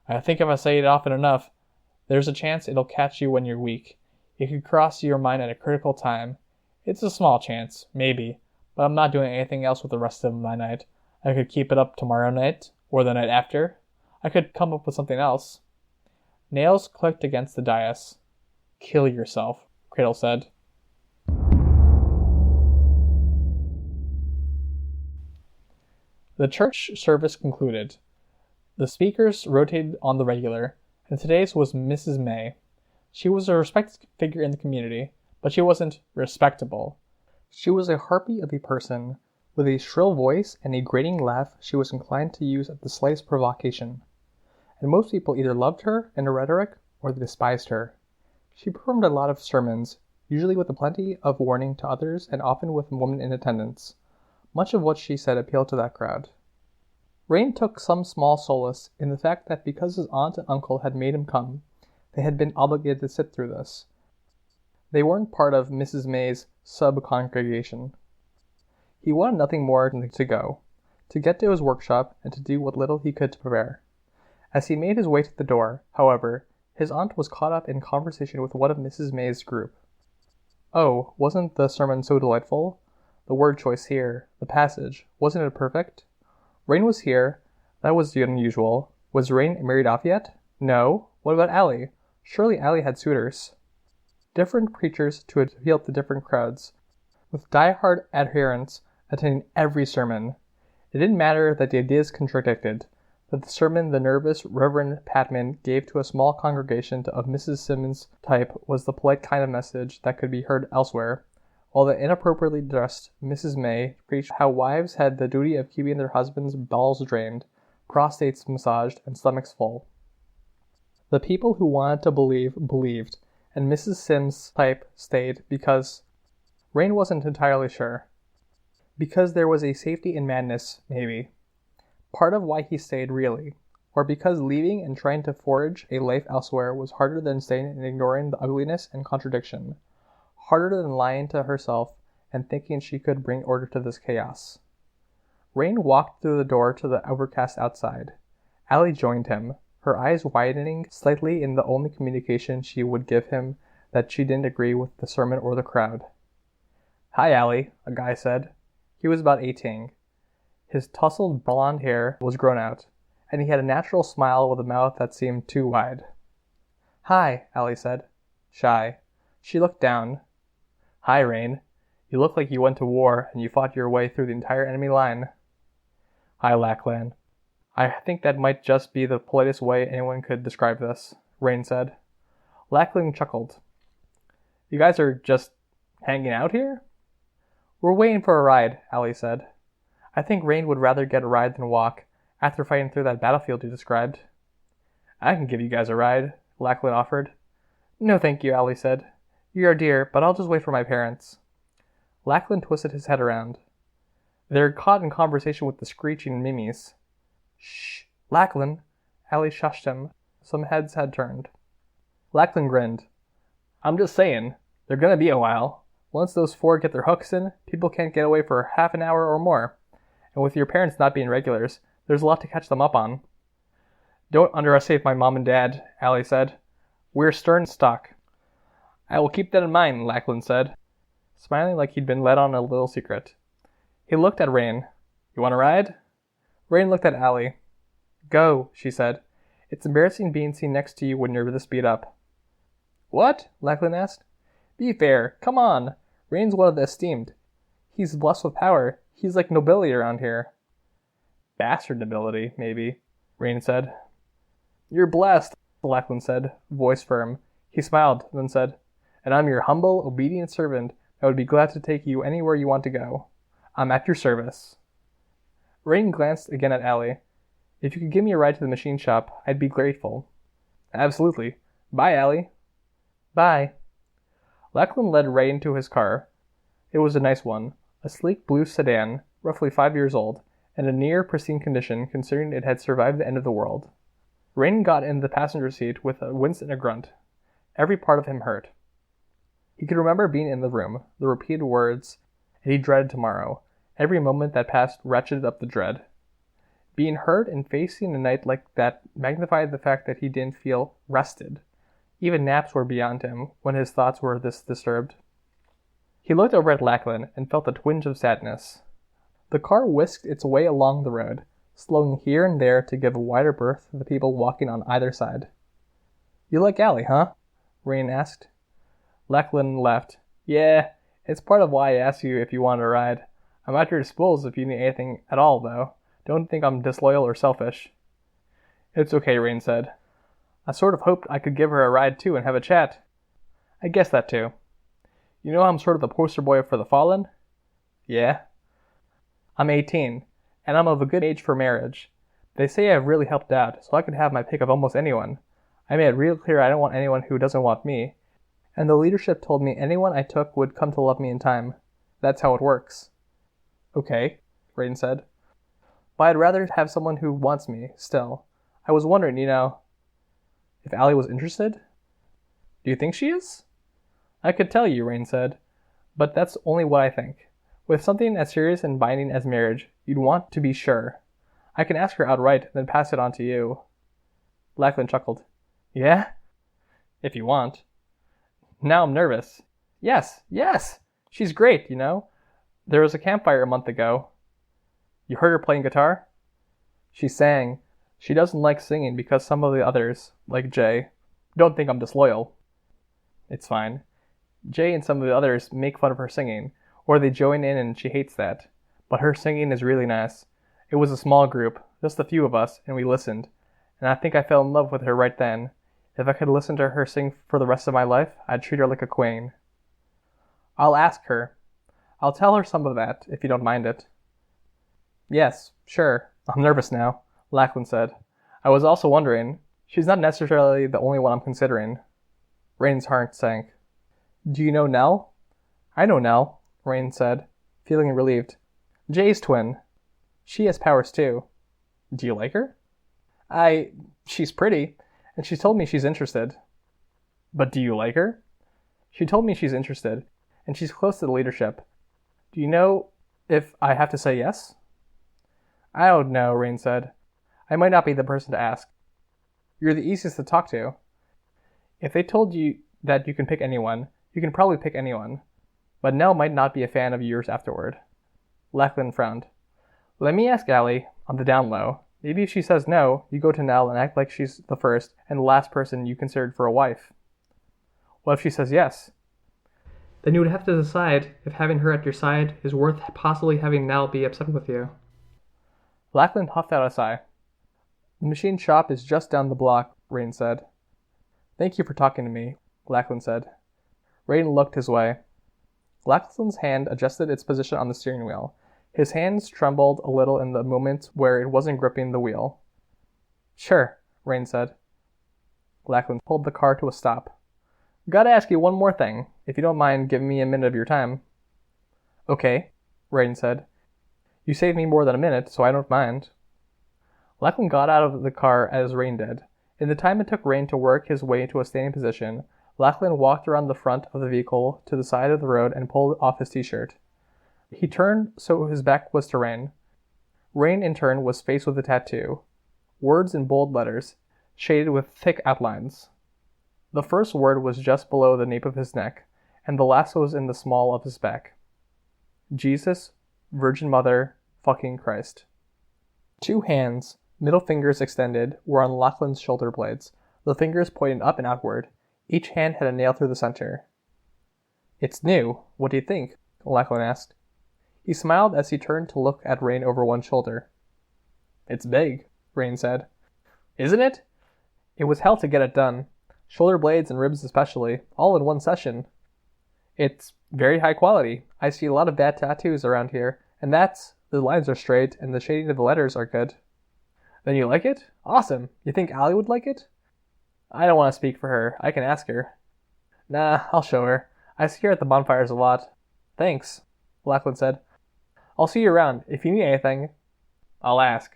Speaker 3: I think if I say it often enough, there's a chance it'll catch you when you're weak. It could cross your mind at a critical time. It's a small chance, maybe, but I'm not doing anything else with the rest of my night. I could keep it up tomorrow night, or the night after. I could come up with something else. Nails clicked against the dais. Kill yourself, Cradle said. The church service concluded. The speakers rotated on the regular, and today's was Mrs. May. She was a respected figure in the community, but she wasn't respectable. She was a harpy of a person, with a shrill voice and a grating laugh she was inclined to use at the slightest provocation. And most people either loved her and her rhetoric, or they despised her. She performed a lot of sermons, usually with a plenty of warning to others and often with women in attendance. Much of what she said appealed to that crowd. Rain took some small solace in the fact that because his aunt and uncle had made him come, they had been obligated to sit through this. They weren't part of Mrs. May's sub-congregation. He wanted nothing more than to go, to get to his workshop and to do what little he could to prepare. As he made his way to the door, however, his aunt was caught up in conversation with one of Mrs. May's group. Oh, wasn't the sermon so delightful? The word choice here, the passage, wasn't it perfect? Rain was here. That was unusual. Was Rain married off yet? No. What about Allie? Surely Allie had suitors. Different preachers to appeal to different crowds, with die-hard adherents attending every sermon. It didn't matter that the ideas contradicted, that the sermon the nervous Reverend Patman gave to a small congregation of Mrs. Simmons' type was the polite kind of message that could be heard elsewhere, while the inappropriately dressed Mrs. May preached how wives had the duty of keeping their husbands' bowels drained, prostates massaged, and stomachs full. The people who wanted to believe believed, and Mrs. Sims' type stayed because Rain wasn't entirely sure. Because there was a safety in madness, maybe. Part of why he stayed, really. Or because leaving and trying to forge a life elsewhere was harder than staying and ignoring the ugliness and contradiction. Harder than lying to herself and thinking she could bring order to this chaos. Rain walked through the door to the overcast outside. Allie joined him, her eyes widening slightly in the only communication she would give him that she didn't agree with the sermon or the crowd. Hi, Allie, a guy said. He was about 18. His tousled blonde hair was grown out, and he had a natural smile with a mouth that seemed too wide. Hi, Allie said. Shy. She looked down. Hi, Rain. You look like you went to war and you fought your way through the entire enemy line. Hi, Lackland. I think that might just be the politest way anyone could describe this, Rain said. Lackland chuckled. You guys are just hanging out here? We're waiting for a ride, Allie said. I think Rain would rather get a ride than walk, after fighting through that battlefield you described. I can give you guys a ride, Lackland offered. No thank you, Allie said. You're a dear, but I'll just wait for my parents. Lackland twisted his head around. They're caught in conversation with the screeching Mimis. Shh, Lackland. Allie shushed him. Some heads had turned. Lackland grinned. I'm just saying, they're gonna be a while. Once those four get their hooks in, people can't get away for half an hour or more. And with your parents not being regulars, there's a lot to catch them up on. Don't underestimate my mom and dad, Allie said. We're stern stock. I will keep that in mind, Lackland said, smiling like he'd been let on a little secret. He looked at Rain. You want a ride? Rain looked at Allie. Go, she said. It's embarrassing being seen next to you when you're this beat up. What? Lackland asked. Be fair. Come on. Rain's one of the esteemed. He's blessed with power. He's like nobility around here. Bastard nobility, maybe, Rain said. You're blessed, Lackland said, voice firm. He smiled, then said, And I'm your humble, obedient servant, I would be glad to take you anywhere you want to go. I'm at your service. Rain glanced again at Allie. If you could give me a ride to the machine shop, I'd be grateful. Absolutely. Bye, Allie. Bye. Lachlan led Rain to his car. It was a nice one, a sleek blue sedan, roughly 5 years old, and in near pristine condition considering it had survived the end of the world. Rain got in the passenger seat with a wince and a grunt. Every part of him hurt. He could remember being in the room, the repeated words, and he dreaded tomorrow. Every moment that passed ratcheted up the dread. Being hurt and facing a night like that magnified the fact that he didn't feel rested. Even naps were beyond him when his thoughts were this disturbed. He looked over at Lachlan and felt a twinge of sadness. The car whisked its way along the road, slowing here and there to give a wider berth to the people walking on either side. You like Allie, huh? Rain asked. Lachlan laughed. Yeah, it's part of why I asked you if you wanted a ride. I'm at your disposal if you need anything at all, though. Don't think I'm disloyal or selfish. It's okay, Rain said. I sort of hoped I could give her a ride too and have a chat. I guess that too. You know I'm sort of the poster boy for the fallen? Yeah. I'm 18, and I'm of a good age for marriage. They say I've really helped out, so I could have my pick of almost anyone. I made it real clear I don't want anyone who doesn't want me, and the leadership told me anyone I took would come to love me in time. That's how it works. Okay, Rain said. But I'd rather have someone who wants me, still. I was wondering, if Allie was interested? Do you think she is? I could tell you, Rain said, but that's only what I think. With something as serious and binding as marriage, you'd want to be sure. I can ask her outright, then pass it on to you. Lachlan chuckled. Yeah? If you want. Now I'm nervous. Yes! She's great, There was a campfire a month ago. You heard her playing guitar? She sang. She doesn't like singing because some of the others, like Jay, don't think I'm disloyal. It's fine. Jay and some of the others make fun of her singing, or they join in and she hates that. But her singing is really nice. It was a small group, just a few of us, and we listened. And I think I fell in love with her right then. If I could listen to her sing for the rest of my life, I'd treat her like a queen. I'll ask her. I'll tell her some of that, if you don't mind it. Yes, sure. I'm nervous now, Lachlan said. I was also wondering, she's not necessarily the only one I'm considering. Rain's heart sank. Do you know Nell? I know Nell, Rain said, feeling relieved. Jay's twin. She has powers too. Do you like her? She's pretty, and she's told me she's interested. But do you like her? She told me she's interested, and she's close to the leadership. Do you know if I have to say yes? I don't know, Rain said. I might not be the person to ask. You're the easiest to talk to. If they told you that you can pick anyone, you can probably pick anyone. But Nell might not be a fan of yours afterward. Lachlan frowned. Let me ask Allie, on the down low. Maybe if she says no, you go to Nell and act like she's the first and the last person you considered for a wife. What if she says yes?
Speaker 2: Then you would have to decide if having her at your side is worth possibly having Nell be upset with you.
Speaker 3: Lachlan puffed out a sigh. The machine shop is just down the block, Rain said. Thank you for talking to me, Lachlan said. Rain looked his way. Lachlan's hand adjusted its position on the steering wheel. His hands trembled a little in the moment where it wasn't gripping the wheel. Sure, Rain said. Lachlan pulled the car to a stop. Gotta ask you one more thing, if you don't mind giving me a minute of your time. Okay, Rain said. You saved me more than a minute, so I don't mind. Lachlan got out of the car as Rain did. In the time it took Rain to work his way to a standing position, Lachlan walked around the front of the vehicle to the side of the road and pulled off his t-shirt. He turned so his back was to Rain. Rain, in turn, was faced with a tattoo. Words in bold letters, shaded with thick outlines. The first word was just below the nape of his neck, and the last was in the small of his back. Jesus, Virgin Mother, fucking Christ. 2 hands, middle fingers extended, were on Lachlan's shoulder blades, the fingers pointing up and outward. Each hand had a nail through the center. It's new. What do you think? Lachlan asked. He smiled as he turned to look at Rain over one shoulder. It's big, Rain said. Isn't it? It was hell to get it done. Shoulder blades and ribs especially, all in one session. It's Very high quality. I see a lot of bad tattoos around here, and the lines are straight and the shading of the letters are good. Then you like it? Awesome. You think Allie would like it? I don't want to speak for her. I can ask her. Nah, I'll show her. I see her at the bonfires a lot. Thanks, Lachlan said. I'll see you around. If you need anything, I'll ask.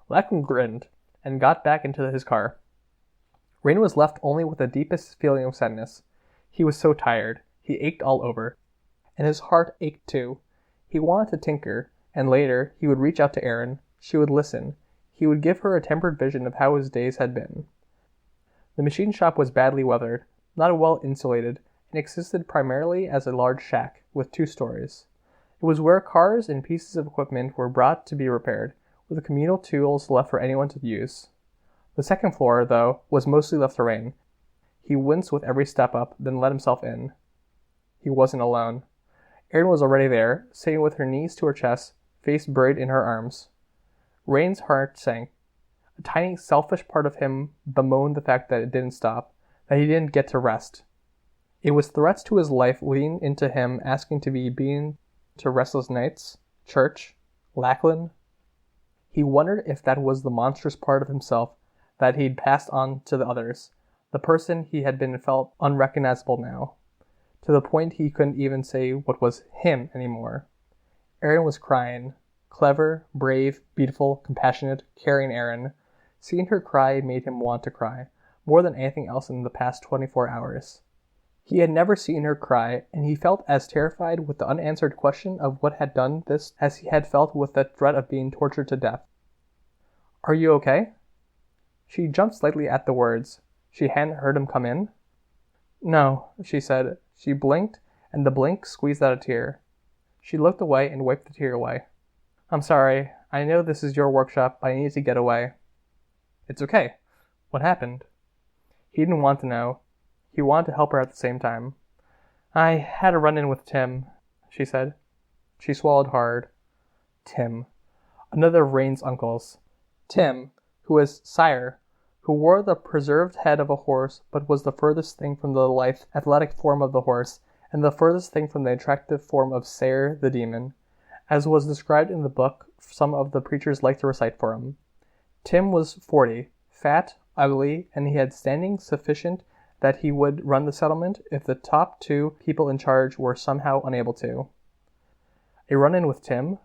Speaker 3: Lachlan grinned and got back into his car. Rain was left only with the deepest feeling of sadness. He was so tired. He ached all over. And his heart ached too. He wanted to tinker, and later he would reach out to Erin. She would listen. He would give her a tempered vision of how his days had been. The machine shop was badly weathered, not well insulated, and existed primarily as a large shack with 2 stories. It was where cars and pieces of equipment were brought to be repaired, with the communal tools left for anyone to use. The second floor, though, was mostly left to Rain. He winced with every step up, then let himself in. He wasn't alone. Erin was already there, sitting with her knees to her chest, face buried in her arms. Rain's heart sank. A tiny, selfish part of him bemoaned the fact that it didn't stop, that he didn't get to rest. It was threats to his life leading into him asking to be beaten to restless nights, church, Lachlan. He wondered if that was the monstrous part of himself that he'd passed on to the others. The person he had been felt unrecognizable now, to the point he couldn't even say what was him anymore. Erin was crying. Clever, brave, beautiful, compassionate, caring Erin. Seeing her cry made him want to cry, more than anything else in the past 24 hours. He had never seen her cry, and he felt as terrified with the unanswered question of what had done this as he had felt with the threat of being tortured to death. Are you okay? She jumped slightly at the words. She hadn't heard him come in. No, she said. She blinked, and the blink squeezed out a tear. She looked away and wiped the tear away. I'm sorry. I know this is your workshop, but I need to get away. It's okay. What happened? He didn't want to know. He wanted to help her at the same time. I had a run-in with Tim, she said. She swallowed hard. Tim. Another of Rain's uncles. Tim, who was sire, who wore the preserved head of a horse, but was the furthest thing from the lithe, athletic form of the horse, and the furthest thing from the attractive form of Sayer the demon, as was described in the book some of the preachers liked to recite for him. Tim was 40, fat, ugly, and he had standing sufficient that he would run the settlement if the top 2 people in charge were somehow unable to. A run-in with Tim?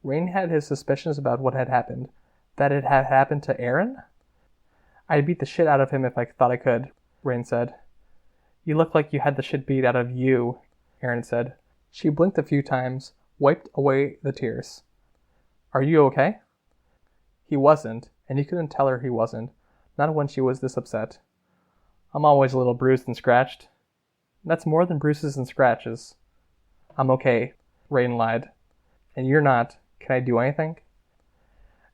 Speaker 3: Rain had his suspicions about what had happened. That it had happened to Erin? I'd beat the shit out of him if I thought I could, Rain said. You look like you had the shit beat out of you, Erin said. She blinked a few times, wiped away the tears. Are you okay? He wasn't, and he couldn't tell her he wasn't, not when she was this upset. I'm always a little bruised and scratched. That's more than bruises and scratches. I'm okay, Rain lied. And you're not. Can I do anything?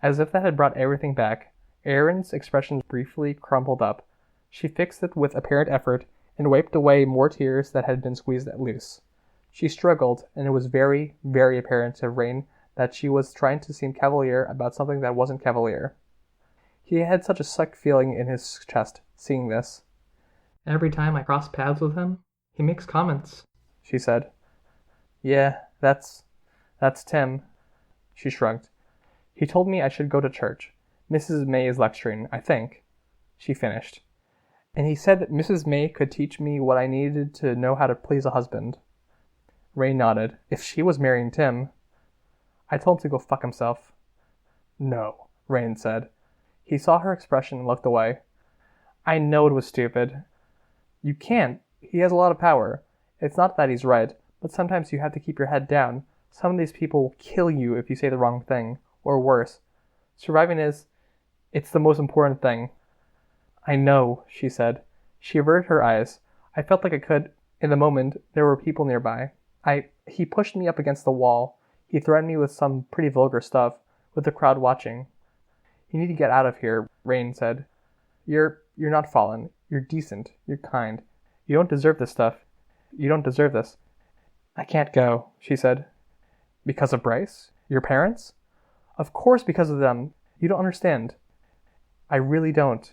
Speaker 3: As if that had brought everything back, Erin's expression briefly crumpled up. She fixed it with apparent effort and wiped away more tears that had been squeezed loose. She struggled, and it was very, very apparent to Rain that she was trying to seem cavalier about something that wasn't cavalier. He had such a suck feeling in his chest, seeing this.
Speaker 2: Every time I cross paths with him, he makes comments,
Speaker 3: she said. Yeah, that's Tim. She shrugged. He told me I should go to church. Mrs. May is lecturing, I think. She finished. And he said that Mrs. May could teach me what I needed to know how to please a husband. Ray nodded. If she was marrying Tim... I told him to go fuck himself. No, Rain said. He saw her expression and looked away. I know it was stupid. You can't. He has a lot of power. It's not that he's right, but sometimes you have to keep your head down. Some of these people will kill you if you say the wrong thing, or worse. Surviving it's the most important thing. I know, she said. She averted her eyes. I felt like I could. In the moment, there were people nearby. He pushed me up against the wall. He threatened me with some pretty vulgar stuff, with the crowd watching. You need to get out of here, Rain said. You're not fallen. You're decent. You're kind. You don't deserve this stuff. You don't deserve this. I can't go, she said. Because of Bryce? Your parents? Of course because of them. You don't understand. I really don't.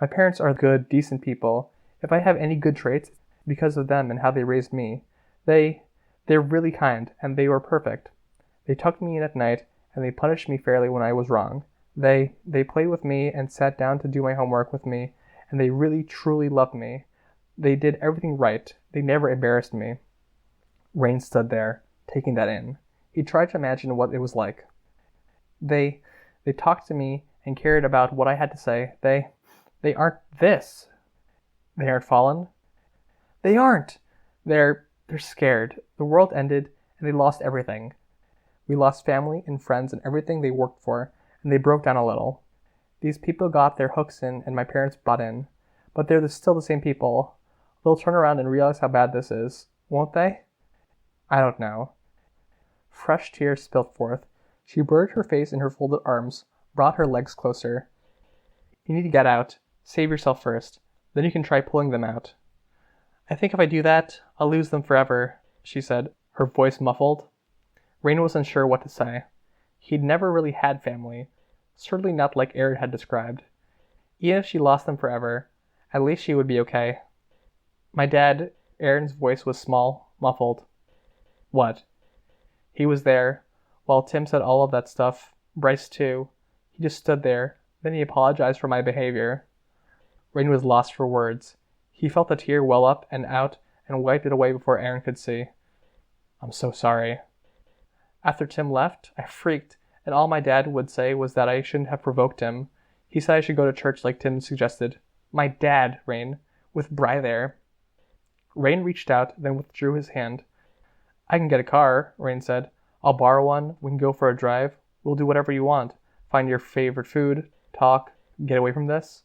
Speaker 3: My parents are good, decent people. If I have any good traits, it's because of them and how they raised me. They're really kind, and they were perfect. They tucked me in at night, and they punished me fairly when I was wrong. They played with me and sat down to do my homework with me, and they really, truly loved me. They did everything right. They never embarrassed me. Rain stood there, taking that in. He tried to imagine what it was like. They talked to me and cared about what I had to say. They aren't this. They aren't fallen. They aren't. They're scared. The world ended, and they lost everything. We lost family and friends and everything they worked for, and they broke down a little. These people got their hooks in, and my parents bought in. But they're still the same people. They'll turn around and realize how bad this is, won't they? I don't know. Fresh tears spilled forth. She buried her face in her folded arms, brought her legs closer. You need to get out. Save yourself first. Then you can try pulling them out. I think if I do that, I'll lose them forever, she said, her voice muffled. Rain was unsure what to say. He'd never really had family, certainly not like Aaron had described. Even if she lost them forever, at least she would be okay. My dad, Aaron's voice was small, muffled. What? He was there, while Tim said all of that stuff, Bryce too. He just stood there, then he apologized for my behavior. Rain was lost for words. He felt a tear well up and out and wiped it away before Aaron could see. I'm so sorry. After Tim left, I freaked, and all my dad would say was that I shouldn't have provoked him. He said I should go to church like Tim suggested. My dad, Rain, with Bry there. Rain reached out, then withdrew his hand. I can get a car, Rain said. I'll borrow one, we can go for a drive. We'll do whatever you want. Find your favorite food, talk, get away from this.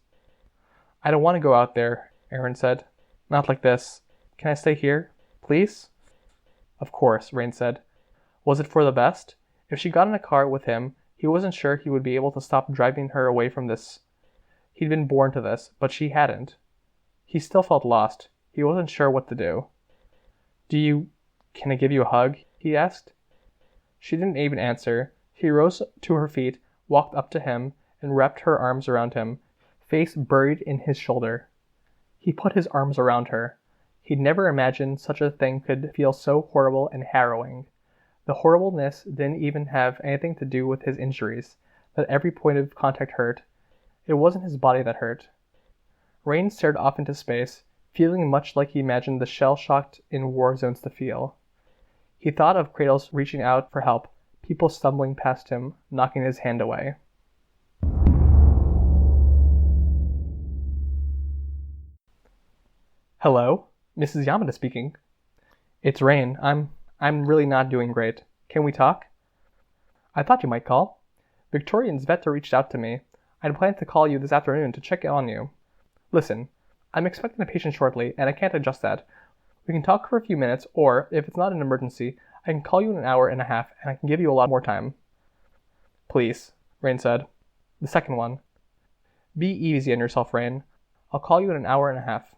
Speaker 3: I don't want to go out there, Aaron said. Not like this. Can I stay here, please? Of course, Rain said. Was it for the best? If she got in a car with him, he wasn't sure he would be able to stop driving her away from this. He'd been born to this, but she hadn't. He still felt lost. He wasn't sure what to do. Can I give you a hug? He asked. She didn't even answer. She rose to her feet, walked up to him, and wrapped her arms around him, face buried in his shoulder. He put his arms around her. He'd never imagined such a thing could feel so horrible and harrowing. The horribleness didn't even have anything to do with his injuries, that every point of contact hurt. It wasn't his body that hurt. Rain stared off into space, feeling much like he imagined the shell-shocked in war zones to feel. He thought of Kratos reaching out for help, people stumbling past him, knocking his hand away. Hello, Mrs. Yamada speaking. It's Rain. I'm really not doing great. Can we talk? I thought you might call. Victoria and Sveta reached out to me. I'd planned to call you this afternoon to check on you. Listen, I'm expecting a patient shortly, and I can't adjust that. We can talk for a few minutes, or, if it's not an emergency, I can call you in an hour and a half, and I can give you a lot more time. Please, Rain said. The second one. Be easy on yourself, Rain. I'll call you in an hour and a half.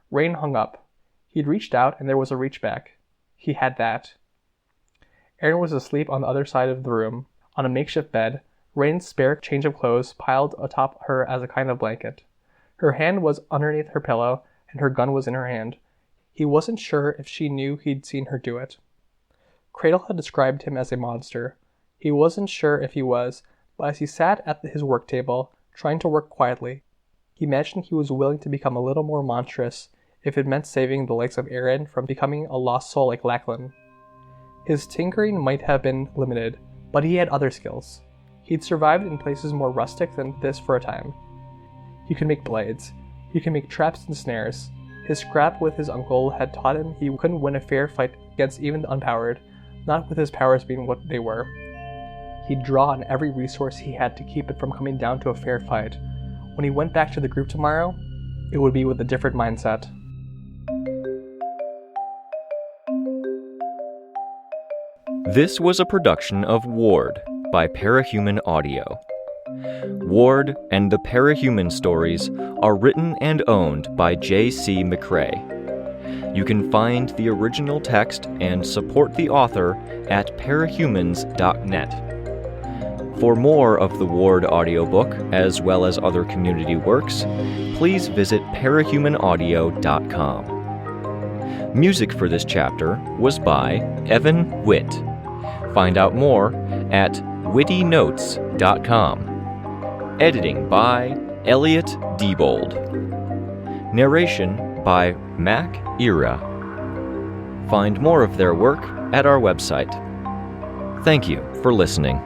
Speaker 3: Rain hung up. He'd reached out, and there was a reach back. He had that. Aaron was asleep on the other side of the room, on a makeshift bed, Rain's spare change of clothes piled atop her as a kind of blanket. Her hand was underneath her pillow, and her gun was in her hand. He wasn't sure if she knew he'd seen her do it. Cradle had described him as a monster. He wasn't sure if he was, but as he sat at his work table, trying to work quietly, he imagined he was willing to become a little more monstrous if it meant saving the likes of Aaron from becoming a lost soul like Lachlan. His tinkering might have been limited, but he had other skills. He'd survived in places more rustic than this for a time. He could make blades. He could make traps and snares. His scrap with his uncle had taught him he couldn't win a fair fight against even the unpowered, not with his powers being what they were. He'd draw on every resource he had to keep it from coming down to a fair fight. When he went back to the group tomorrow, it would be with a different mindset.
Speaker 1: This was a production of Ward by Parahuman Audio. Ward and the Parahuman stories are written and owned by J.C. McCrae. You can find the original text and support the author at parahumans.net. For more of the Ward audiobook, as well as other community works, please visit parahumanaudio.com. Music for this chapter was by Evan Witt. Find out more at wittynotes.com. Editing by Elliot Diebold. Narration by Mac Ira. Find more of their work at our website. Thank you for listening.